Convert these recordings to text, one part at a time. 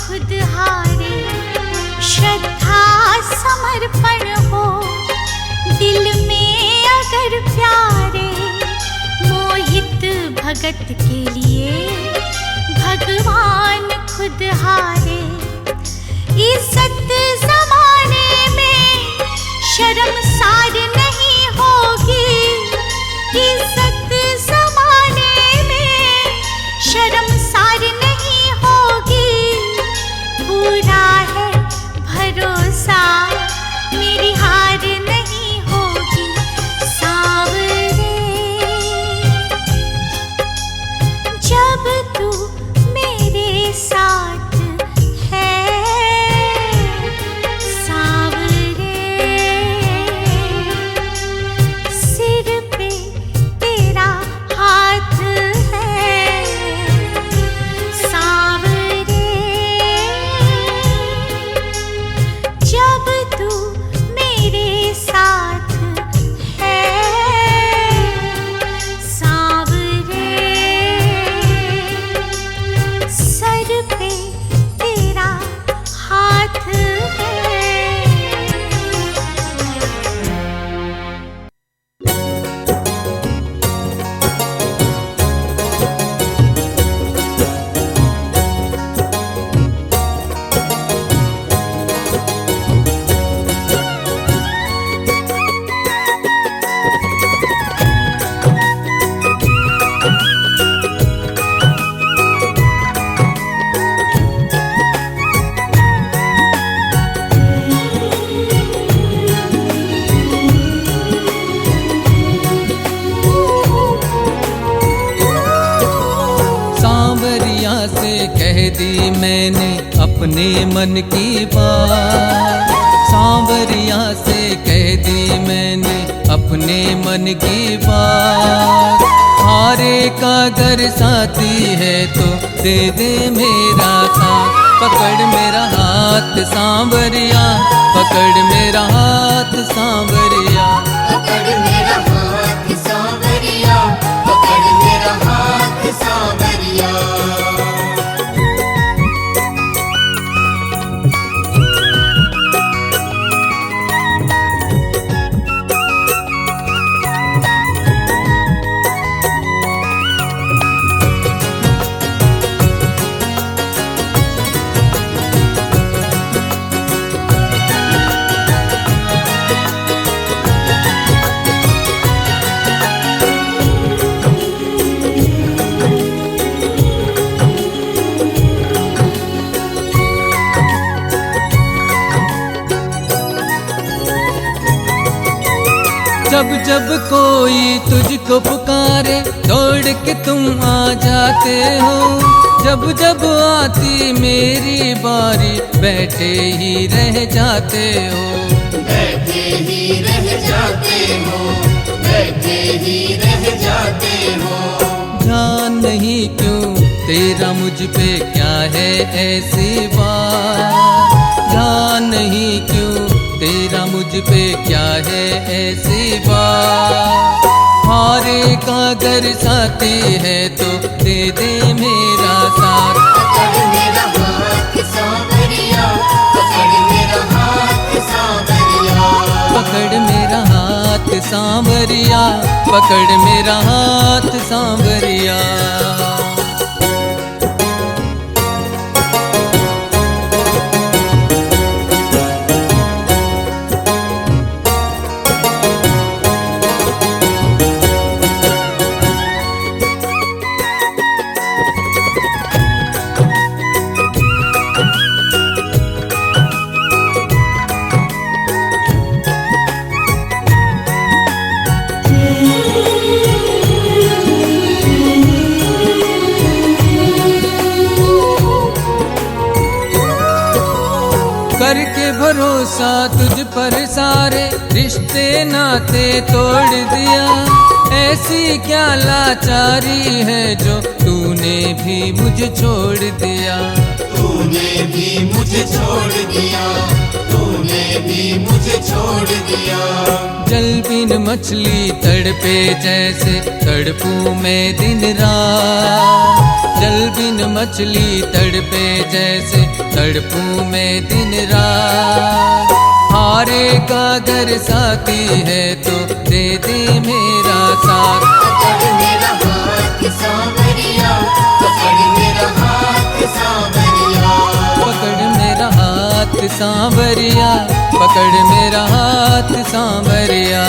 खुद हारे, श्रद्धा समर्पण हो दिल में अगर प्यारे, मोहित भगत के लिए भगवान खुद हारे। इज्जत जमाने में शर्मसार नहीं होगी, इज्जत जमाने में शर्मसार नहीं होगी। पूरा है भरोसा मेरी हार नहीं होगी। सांवरे जब तू मेरे साथ है, सांवरे सिर पे तेरा हाथ है, सांवरे जब तू मेरे साथ है, सांवरे सर पे तेरा हाथ है। सांवरिया से कह दी मैंने अपने मन की बात, सांवरिया से कह दी मैंने अपने मन की बात। हारे का अगर साथी है तो दे दे मेरा साथ, पकड़ मेरा हाथ सांवरिया, पकड़ मेरा हाथ सांवरिया, पकड़ मेरा हाथ सांवरिया, पकड़ मेरा हाथ सांवरिया। जब जब कोई तुझको पुकारे दौड़ के तुम आ जाते हो, जब जब आती मेरी बारी बैठे ही रह जाते हो, बैठे ही रह जाते हो, बैठे ही रह जाते हो। ध्यान नहीं क्यों तेरा मुझ पे क्या है ऐसी बात, ध्यान नहीं क्यों तेरा मुझ पे क्या है ऐसी बात। हारे का अगर साथी है तो दे दे मेरा साथ, पकड़ मेरा हाथ सांवरिया, पकड़ मेरा हाथ सांवरिया, पकड़ मेरा हाथ सांवरिया, पकड़ मेरा हाथ सांवरिया। करके भरोसा तुझ पर सारे रिश्ते नाते तोड़ दिया, ऐसी क्या लाचारी है जो तूने भी मुझे छोड़ दिया, तूने भी मुझे छोड़ दिया, तूने तूने भी मुझे छोड़ दिया। जल बिन मछली तड़पे जैसे तड़पूं मैं दिन रात। जल बिन मछली तड़पे जैसे तड़पूं मैं दिन रात। हारे का अगर साथी है तो दे दे मेरा साथ। पकड़ मेरा हाथ सांवरिया, पकड़ मेरा हाथ सांवरिया। पकड़ मेरा हाथ सांवरिया, पकड़ मेरा हाथ सांवरिया।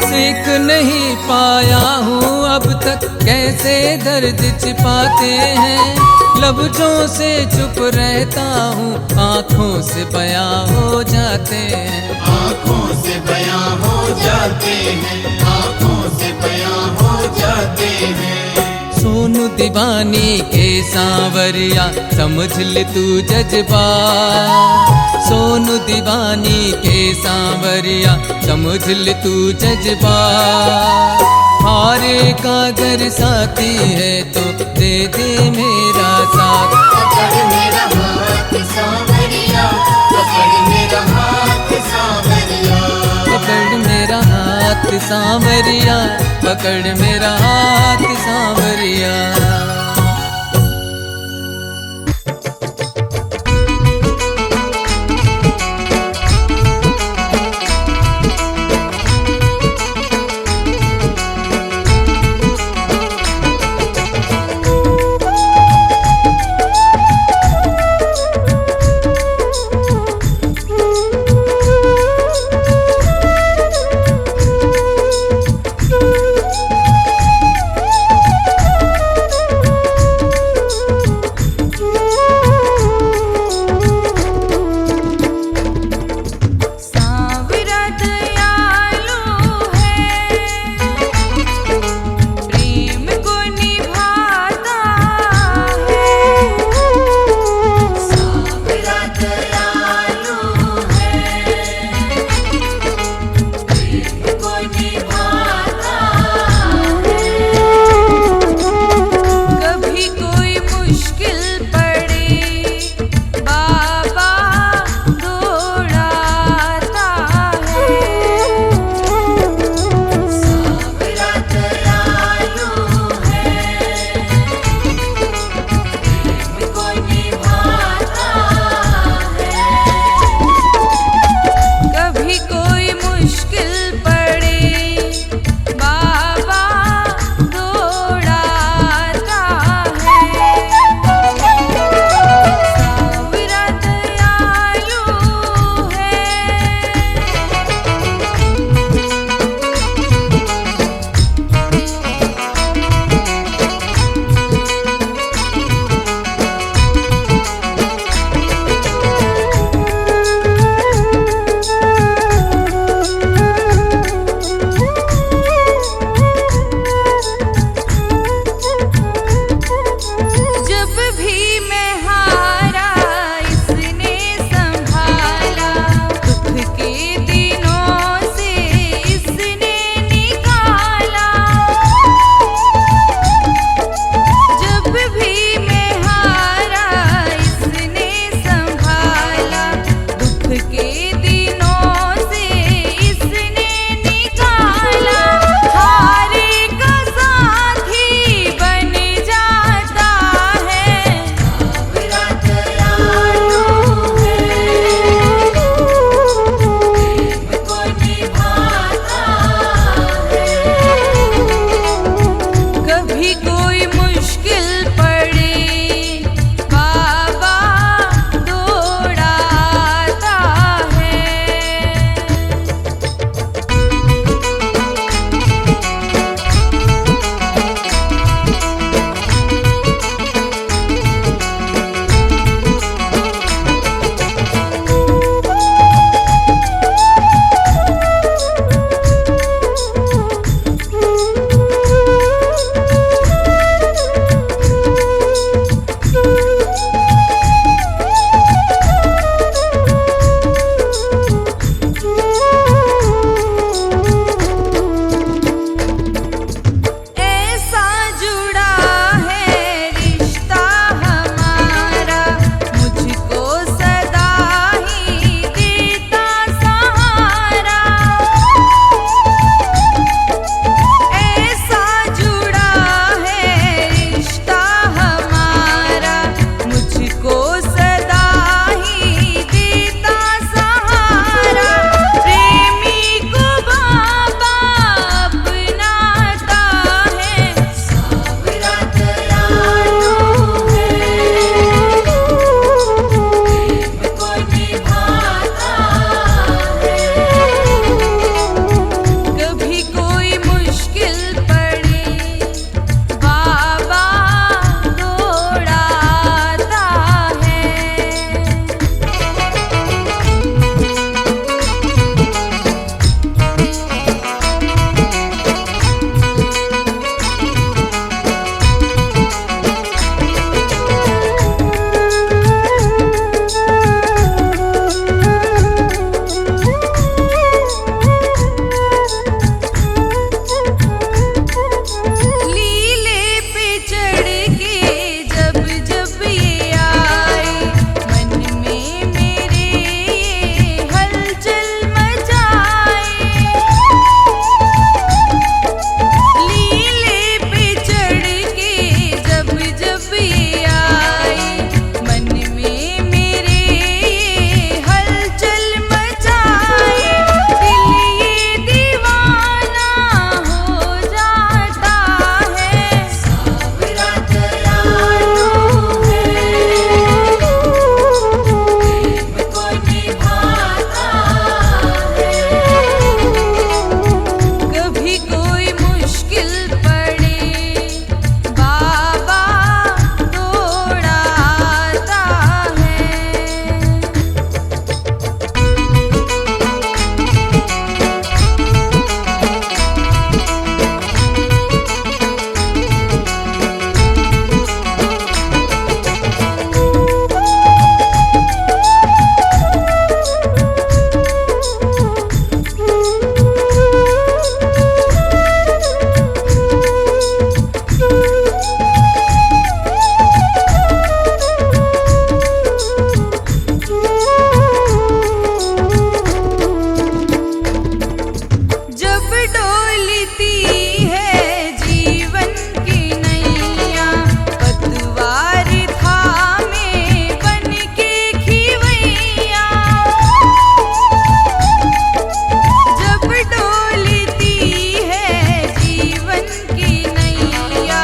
सीख नहीं पाया हूँ अब तक कैसे दर्द छिपाते हैं। लफ्जों से चुप रहता हूँ, आँखों से बयां हो जाते हैं। आँखों से बयां हो जाते हैं, आँखों से बयां हो जाते हैं। सोनू दीवानी के सांवरिया समझ ले तू जज्बा। सोनू दीवानी के सांवरिया समझ ले तू जज्बा। हारे का अगर साथी है तो दे दे मेरा साथ। पकड़ मेरा हाथ सांवरिया, पकड़ मेरा हाथ सांवरिया। पकड़ मेरा हाथ सांवरिया, पकड़ मेरा हाथ सांवरिया। डोलती है जीवन की नैया, पतवार थामे बन के खिवैया। जब डोलती है जीवन की नैया,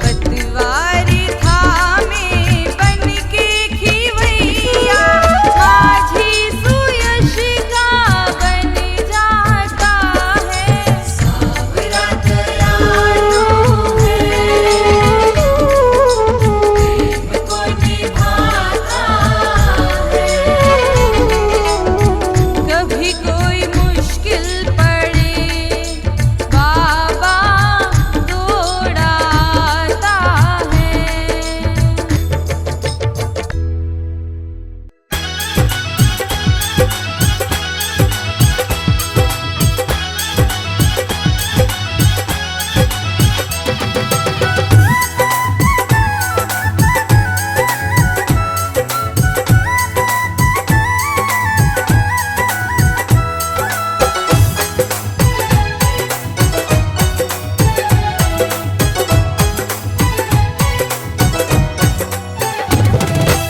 पतवार थामे बन के खिवैया। माझी सुयश का बन जाता है, सावरा दयालु है, प्रेम को निभाता है। कभी कोई मुश्किल पड़े बाबा दौड़ाता है।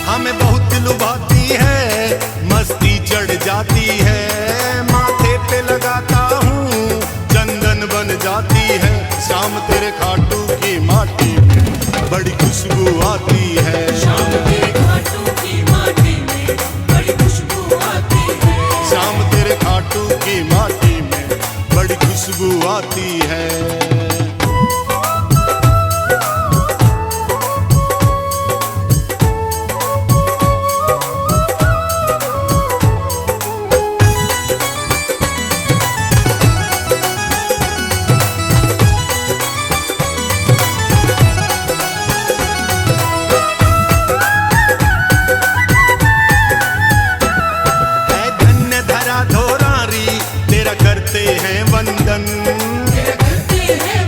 हमें बहुत लुभाती है, मस्ती चढ़ जाती है। माथे पे लगाता हूँ चंदन बन जाती है। शाम तेरे खाटू की माटी में बड़ी खुशबू आती है। शाम तेरे घाटों की माटी में बड़ी खुशबू आती है। शाम तेरे खाटू की माटी में बड़ी खुशबू आती है। है धन्य धरा धोरारी तेरा करते हैं वंदन। तेरा करते हैं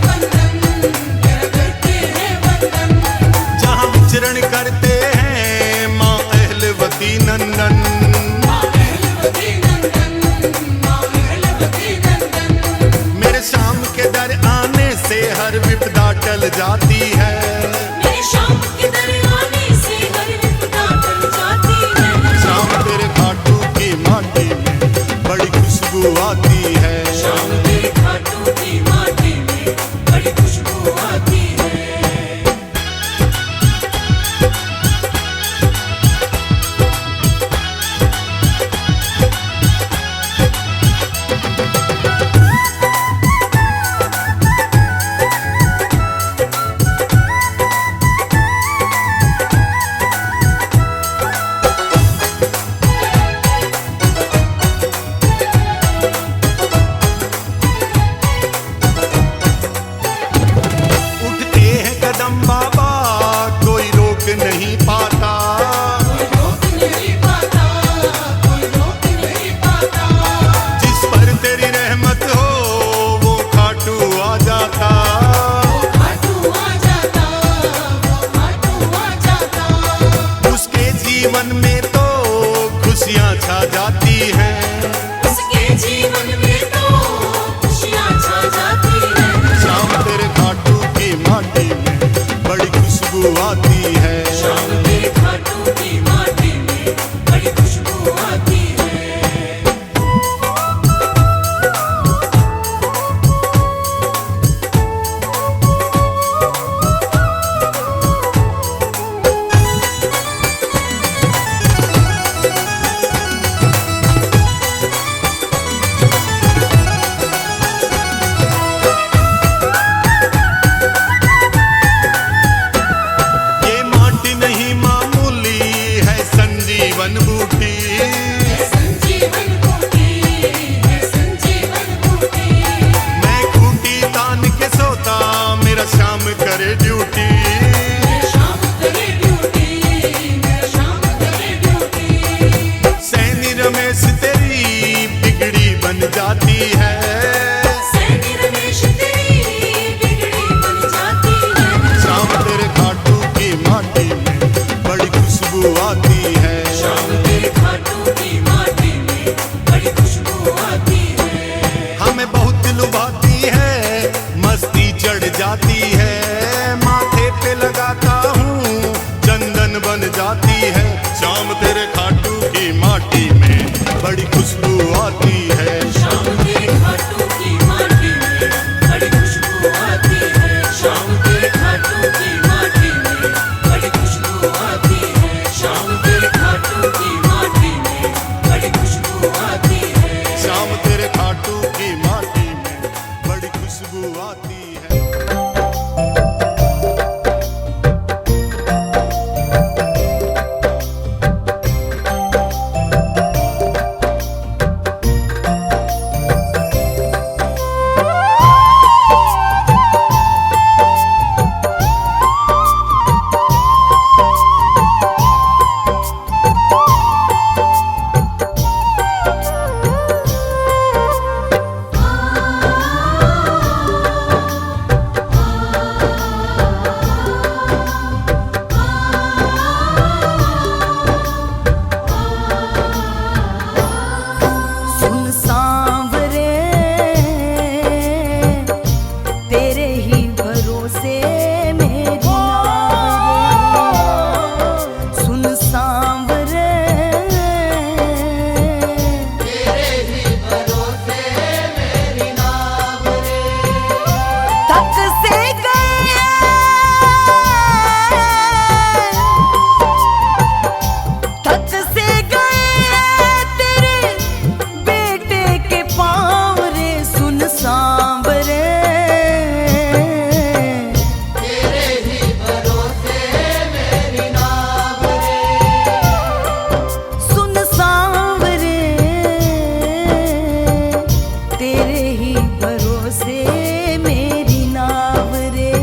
मेरी नाव रे।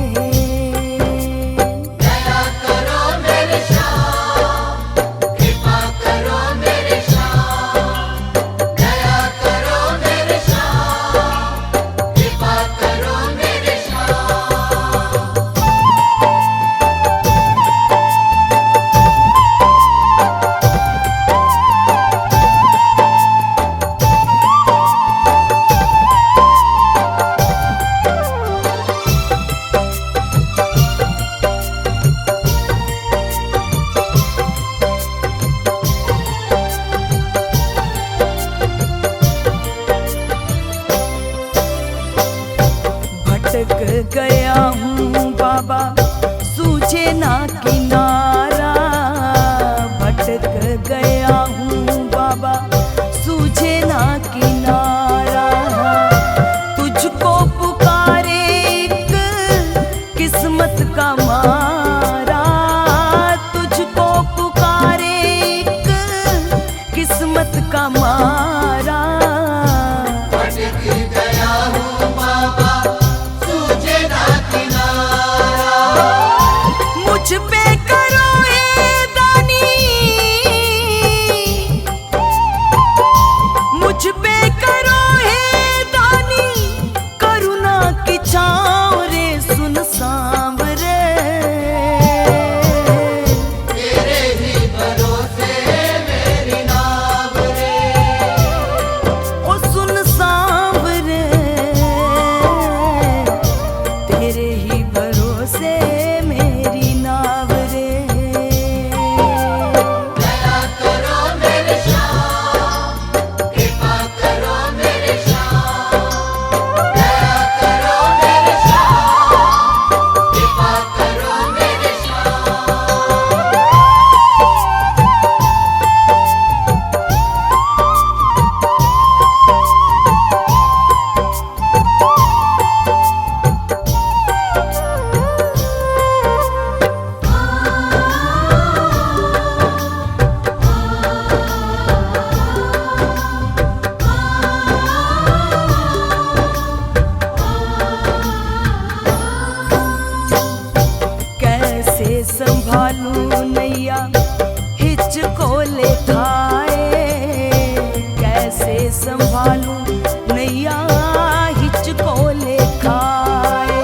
दया करो मेरे श्याम, कृपा करो मेरे श्याम। दया करो मेरे श्याम, कृपा करो मेरे श्याम। भटक गया हूँ बाबा सूझे ना किनारा। भटक गया हूँ बाबा सूझे ना किनारा। तुझको पुकारे एक किस्मत का मारा। तुझको पुकारे एक किस्मत का मारा। भटक गया हूँ बाबा, सूझे ना किनारा। मुझ पे करो हे दानी, मुझ पे करो हे दानी, करुणा की छाँव रे सुन सांवरे। तेरे ही भरोसे मेरी नाव रे। ओ सुन सांवरे, तेरे ही भरोसे मेरी नाव रे। दया करो मेरे श्याम, कृपा करो मेरे श्याम। दया करो मेरे श्याम, कृपा करो मेरे श्याम। कैसे संभालूं नैया हिचको ले खाए। कैसे संभालूं नैया हिचको ले खाए।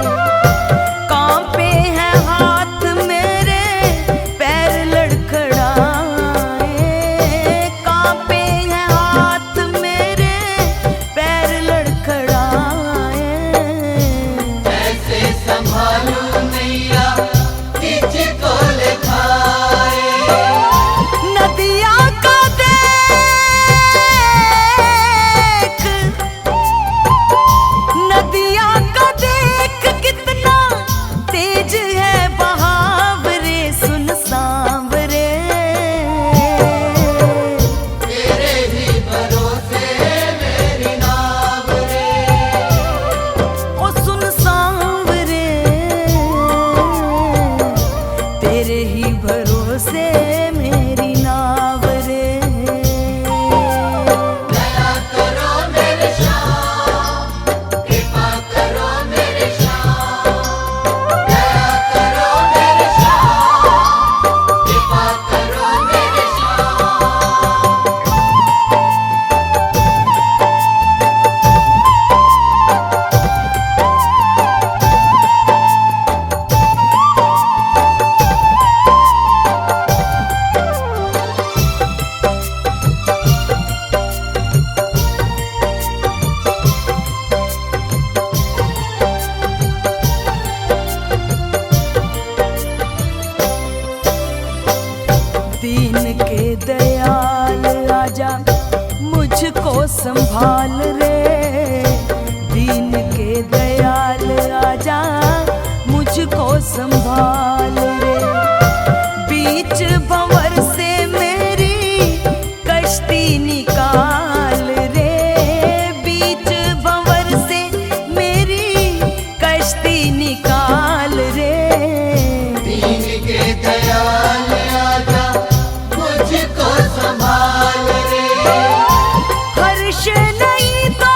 कांपे हैं हाथ मेरे पैर लड़खड़ाए। कांपे हैं हाथ मेरे पैर लड़खड़ाए। कैसे संभालूं नैया हिचको ले खाए। नदिया का देख, नदिया का देख कितना तेज है बहाव रे सुन सांवरे। तेरे ही भरोसे मेरी नाव रे। ओ सुन सांवरे, तेरे ही भरोसे मेरी नाव रे। दया करो मेरे श्याम, कृपा करो मेरे श्याम। दया करो मेरे श्याम, कृपा करो मेरे श्याम। दीन के दयाल आजा मुझको संभाल रे। दीन के दयाल आजा मुझको संभाल रे। बीच भंवर से मेरी कश्ती निकाल रे। बीच भंवर से मेरी कश्ती निकाल रे। दीन के दयाल आजा मुझको संभाल रे। हर्ष नहीं तो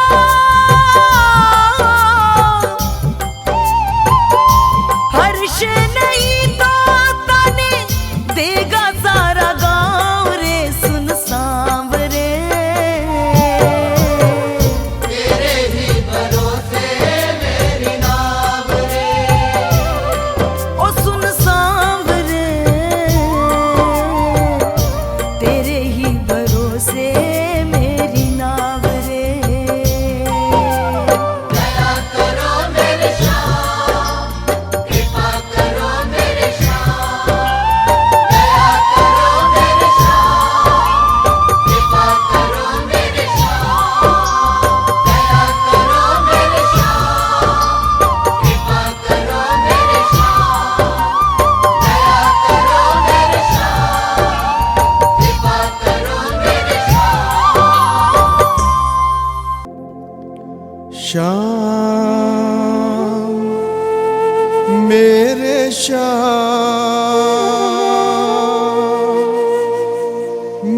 मेरे श्याम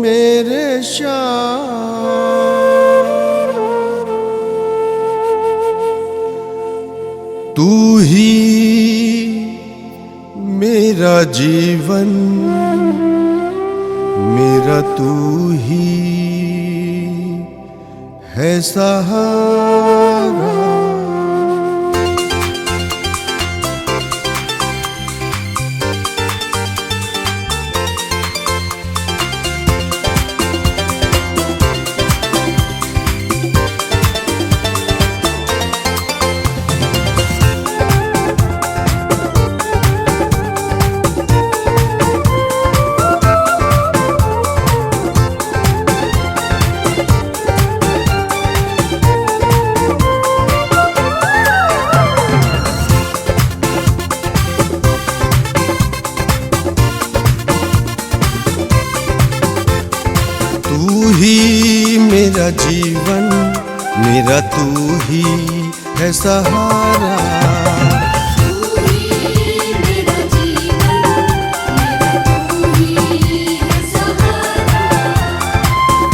मेरे श्याम तू ही मेरा जीवन मेरा तू ही है सहारा। तू ही मेरा जीवन मेरा तू ही है सहारा।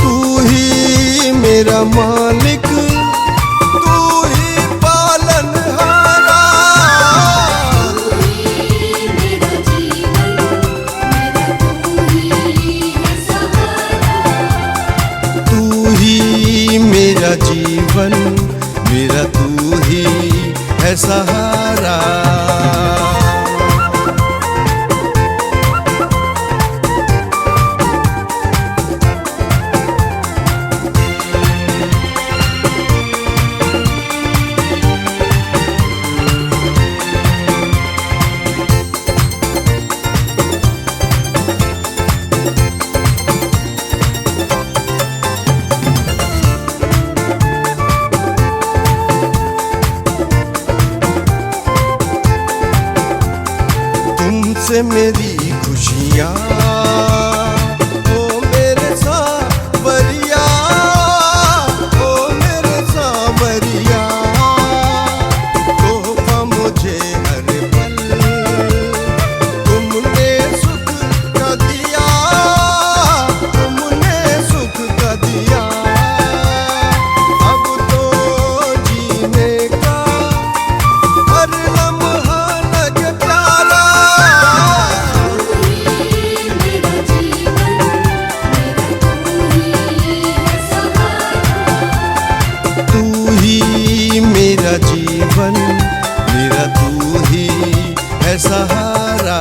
तू ही मेरा मालिक तू ही पालनहारा। तू ही मेरा जीवन मेरा तू ही है सहारा। तुमसे मेरी खुशियाँ ओ मेरे सांवरिया ओ मेरे सांवरिया तोहफा मुझे हर पल तुमने सुख का दिया तुमने सुख का दिया। अब तो जीने का हर लम्हा लगे प्यारा। तू ही मेरा जीवन मेरा तू ही है सहारा।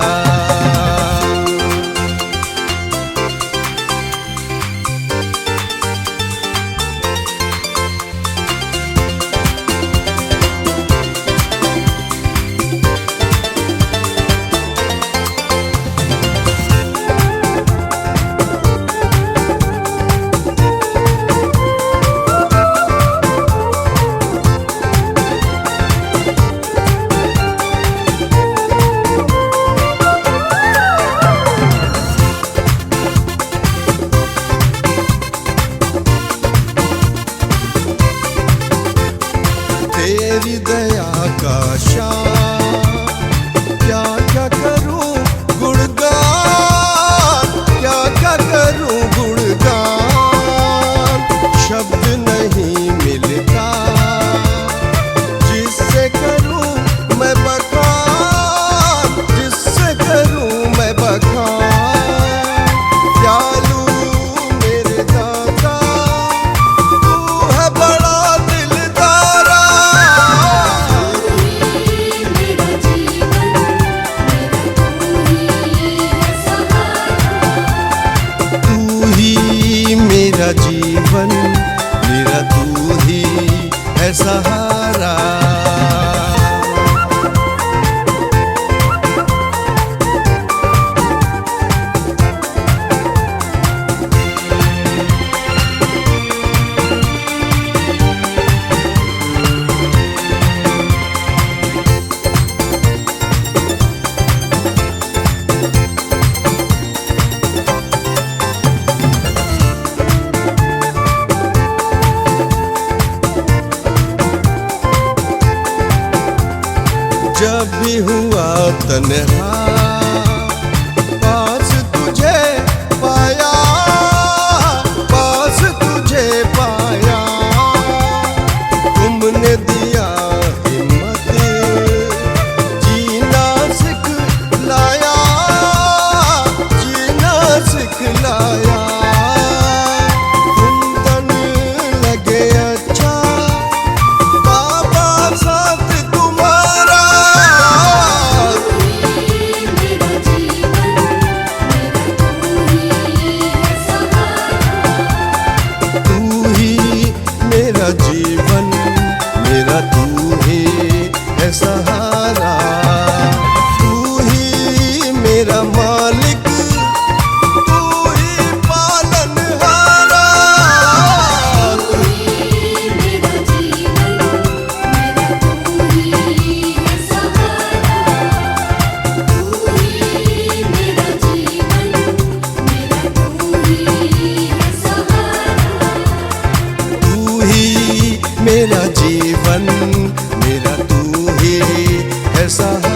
तेरी दया का शान क्या क्या करूं गुणगान क्या क्या करूं गुणगान। शब्द नहीं मिलता जिससे करूं मैं बखान जिससे करूं मैं बखान। दयालु मेरे दाता तू है बड़ा दिलदारा। जब भी हुआ तन्हा पास तुझे पाया, पास तुझे पाया। तुमने दिया हिम्मत, जीना सिखलाया, जीना सिखलाया। कुंदन लगे अच्छा बाबा साथ तुम्हारा। तू ही मेरा जीवन, मेरा तू ही है सहारा। तू ही मेरा मालिक, तू ही पालनहारा। तू ही मेरा जीवन, मेरा तू ही है सहारा।